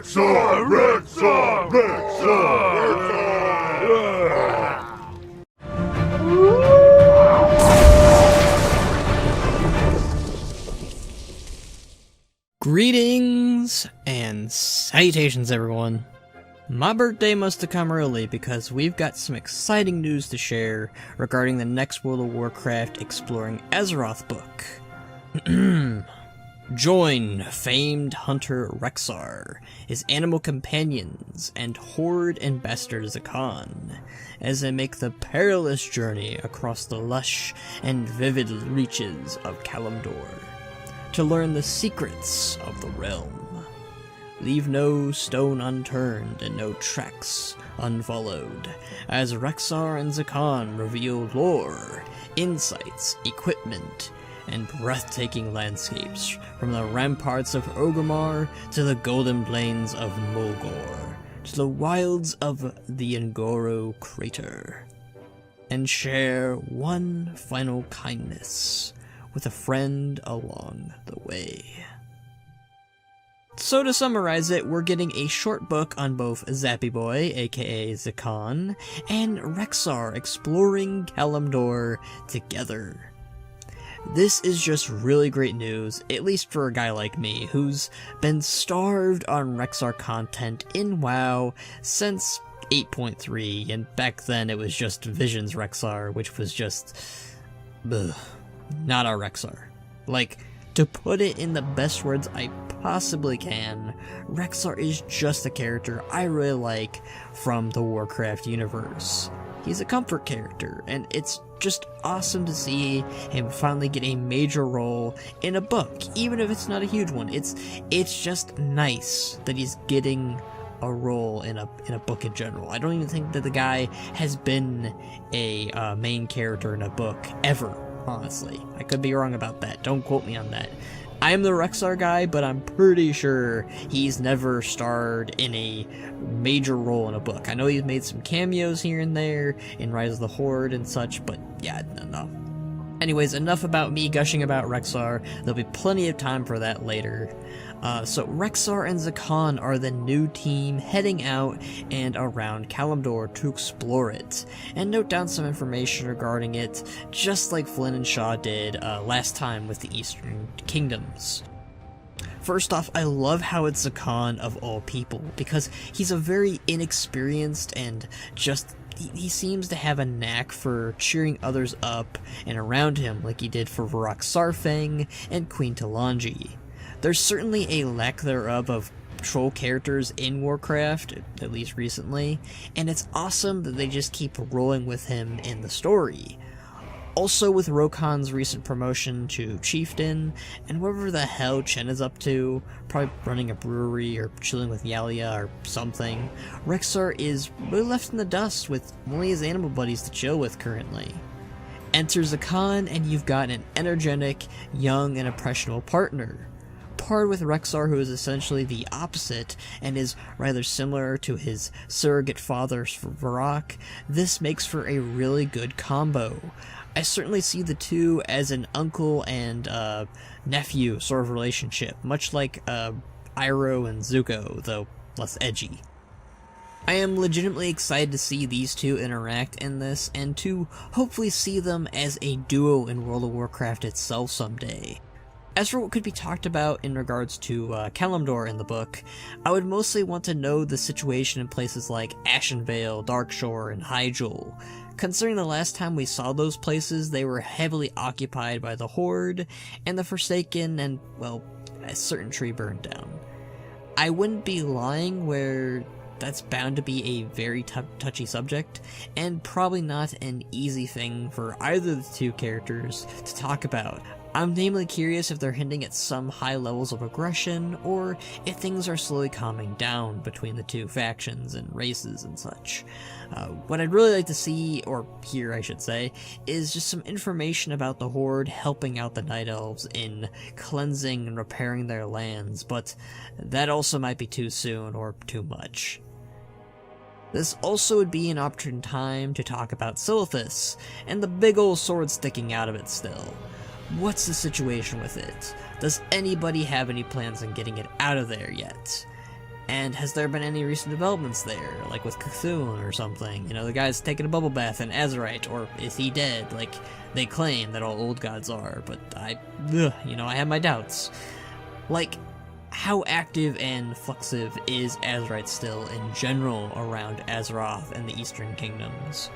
Rexxar! Rexxar! Rexxar! Greetings and salutations, everyone. My birthday must have come early because we've got some exciting news to share regarding the next World of Warcraft Exploring Azeroth book. Join famed hunter Rexxar, his animal companions, and Horde Ambassador Zekhan as they make the perilous journey across the lush and vivid reaches of Kalimdor to learn the secrets of the realm. Leave no stone unturned and no tracks unfollowed, as Rexxar and Zekhan reveal lore, insights, equipment, and breathtaking landscapes from the ramparts of Orgrimmar to the golden plains of Mulgore to the wilds of the Ngoro crater, and share one final kindness with a friend along the way. So to summarize it, we're getting a short book on both Zappy Boy, aka Zekhan, and Rexxar exploring Kalimdor together. This is just really great news, at least for a guy like me, who's been starved on Rexxar content in WoW since 8.3, and back then it was just Visions Rexxar, which was just... not our Rexxar. Like, to put it in the best words I possibly can, Rexxar is just a character I really like from the Warcraft universe. He's a comfort character, and it's just awesome to see him finally get a major role in a book, even if it's not a huge one. It's just nice that he's getting a role in a book in general. I don't even think that the guy has been a main character in a book ever, honestly. I could be wrong about that. Don't quote me on that. I am the Rexxar guy, but I'm pretty sure he's never starred in a major role in a book. I know he's made some cameos here and there in Rise of the Horde and such, but yeah, no. Anyways, enough about me gushing about Rexxar. There'll be plenty of time for that later. So Rexxar and Zekhan are the new team heading out and around Kalimdor to explore it, and note down some information regarding it, just like Flynn and Shaw did last time with the Eastern Kingdoms. First off, I love how it's Zekhan of all people, because he's a very inexperienced and just... he seems to have a knack for cheering others up and around him like he did for Varrock Sarfang and Queen Talanji. There's certainly a lack thereof of troll characters in Warcraft, at least recently, and it's awesome that they just keep rolling with him in the story. Also, with Rokan's recent promotion to Chieftain, and whatever the hell Chen is up to, probably running a brewery or chilling with Yalia or something, Rexxar is really left in the dust with only his animal buddies to chill with currently. Enter Zekhan, and you've got an energetic, young, and impressionable partner. Paired with Rexxar, who is essentially the opposite and is rather similar to his surrogate father Varrock, this makes for a really good combo. I certainly see the two as an uncle and nephew sort of relationship, much like Iroh and Zuko, though less edgy. I am legitimately excited to see these two interact in this, and to hopefully see them as a duo in World of Warcraft itself someday. As for what could be talked about in regards to Kalimdor in the book, I would mostly want to know the situation in places like Ashenvale, Darkshore, and Hyjal. Considering the last time we saw those places, they were heavily occupied by the Horde, and the Forsaken, and, well, a certain tree burned down. I wouldn't be lying where that's bound to be a very touchy subject, and probably not an easy thing for either of the two characters to talk about. I'm namely curious if they're hinting at some high levels of aggression, or if things are slowly calming down between the two factions and races and such. What I'd really like to see, or hear I should say, is just some information about the Horde helping out the Night Elves in cleansing and repairing their lands, but that also might be too soon or too much. This also would be an opportune time to talk about Silithus, and the big ol' sword sticking out of it still. What's the situation with it? Does anybody have any plans on getting it out of there yet? And has there been any recent developments there, like with Cthulhu or something? You know, the guy's taking a bubble bath in Azeroth, or is he dead, like they claim that all old gods are, but I have my doubts. Like, how active and flexive is Azeroth still in general around Azeroth and the Eastern Kingdoms?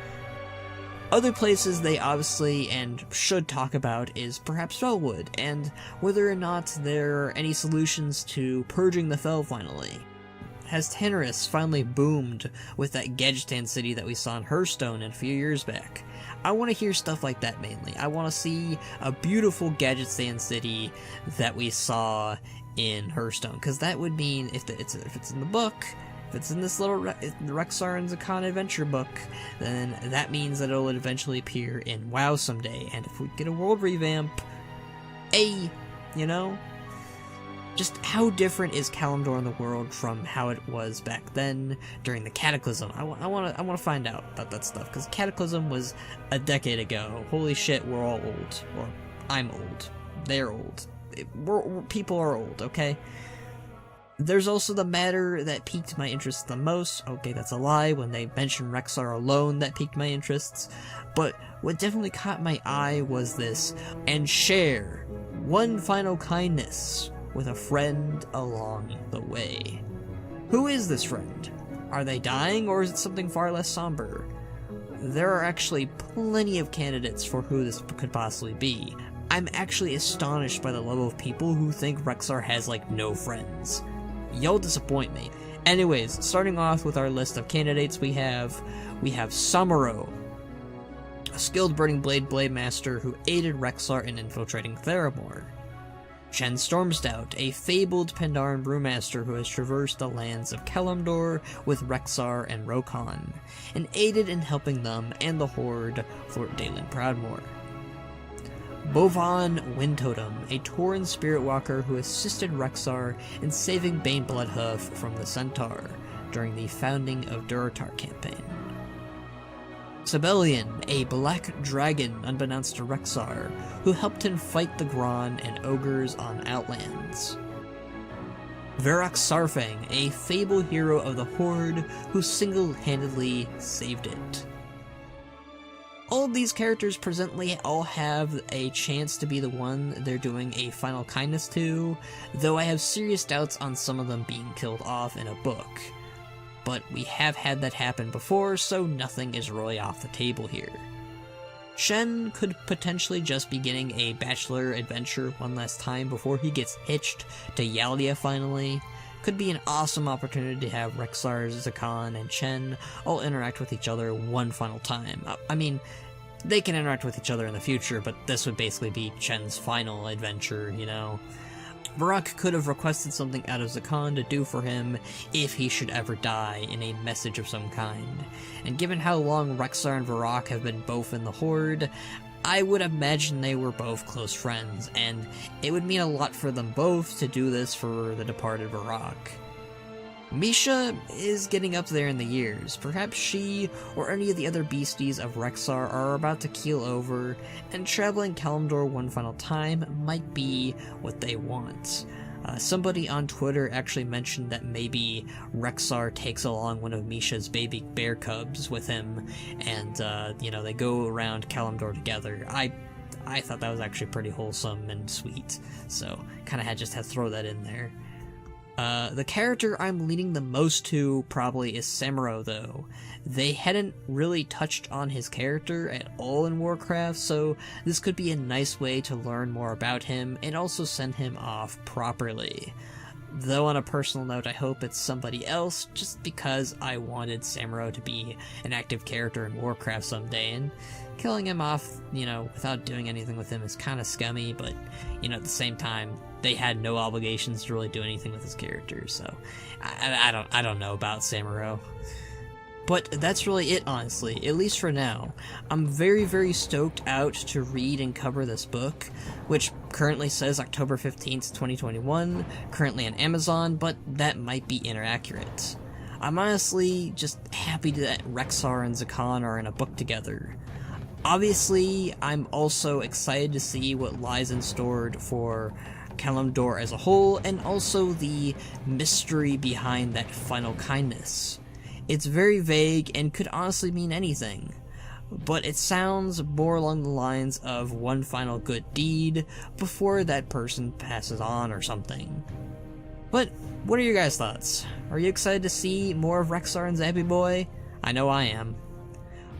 Other places they obviously and should talk about is perhaps Felwood, and whether or not there are any solutions to purging the Fel finally. Has Tanarus finally boomed with that Gadgetan city that we saw in Hearthstone a few years back? I want to hear stuff like that mainly. I want to see a beautiful Gadgetan city that we saw in Hearthstone, because that would mean if it's in the book, if it's in this little Rexxar Zekhan adventure book, then that means that it'll eventually appear in WoW someday. And if we get a world revamp, just how different is Kalimdor in the world from how it was back then during the Cataclysm? I want to find out about that stuff, because Cataclysm was a decade ago. Holy shit, we're all old. Or I'm old. They're old. People are old, okay? There's also the matter that piqued my interest the most. Okay, that's a lie. When they mentioned Rexxar alone, that piqued my interests. But what definitely caught my eye was this: and share one final kindness with a friend along the way. Who is this friend? Are they dying, or is it something far less somber? There are actually plenty of candidates for who this could possibly be. I'm actually astonished by the level of people who think Rexxar has, like, no friends. Y'all disappoint me. Anyways, starting off with our list of candidates, we have Samuro, a skilled Burning Blade Master who aided Rexxar in infiltrating Theramore. Chen Stormstout, a fabled Pandaren brewmaster who has traversed the lands of Kalimdor with Rexxar and Rokhan, and aided in helping them and the Horde thwart Dalen Proudmoore. Bovan Windtotem, a Tauren spirit walker who assisted Rexxar in saving Bane Bloodhoof from the Centaur during the Founding of Durotar campaign. Sibelian, a black dragon unbeknownst to Rexxar, who helped him fight the Gron and ogres on Outlands. Varrock Sarfang, a fable hero of the Horde who single-handedly saved it. All of these characters presently all have a chance to be the one they're doing a final kindness to, though I have serious doubts on some of them being killed off in a book. But we have had that happen before, so nothing is really off the table here. Shen could potentially just be getting a bachelor adventure one last time before he gets hitched to Yaldia finally. Could be an awesome opportunity to have Rexxar, Zekhan, and Chen all interact with each other one final time. I mean, they can interact with each other in the future, but this would basically be Chen's final adventure, you know? Varrock could have requested something out of Zekhan to do for him if he should ever die in a message of some kind. And given how long Rexxar and Varrock have been both in the Horde, I would imagine they were both close friends, and it would mean a lot for them both to do this for the departed Varrock. Misha is getting up there in the years. Perhaps she or any of the other beasties of Rexxar are about to keel over, and traveling Kalimdor one final time might be what they want. Somebody on Twitter actually mentioned that maybe Rexxar takes along one of Misha's baby bear cubs with him, and, they go around Kalimdor together. I thought that was actually pretty wholesome and sweet, so kind of had to throw that in there. The character I'm leaning the most to probably is Samuro, though. They hadn't really touched on his character at all in Warcraft, so this could be a nice way to learn more about him and also send him off properly. Though on a personal note, I hope it's somebody else, just because I wanted Samuro to be an active character in Warcraft someday, and killing him off, without doing anything with him is kind of scummy, but, at the same time, they had no obligations to really do anything with his character, so I don't know about Samuro. But that's really it, honestly, at least for now. I'm very, very stoked out to read and cover this book, which currently says October 15th, 2021, currently on Amazon, but that might be inaccurate. I'm honestly just happy that Rexxar and Zekhan are in a book together. Obviously, I'm also excited to see what lies in store for Kalimdor as a whole, and also the mystery behind that final kindness. It's very vague and could honestly mean anything, but it sounds more along the lines of one final good deed before that person passes on or something. But what are your guys' thoughts? Are you excited to see more of Rexxar and Zappy Boy? I know I am.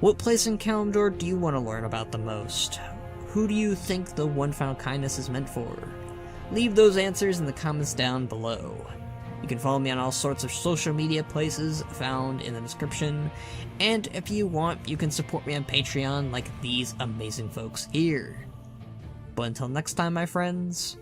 What place in Kalimdor do you want to learn about the most? Who do you think the one final kindness is meant for? Leave those answers in the comments down below. You can follow me on all sorts of social media places found in the description, and if you want, you can support me on Patreon like these amazing folks here. But until next time, my friends,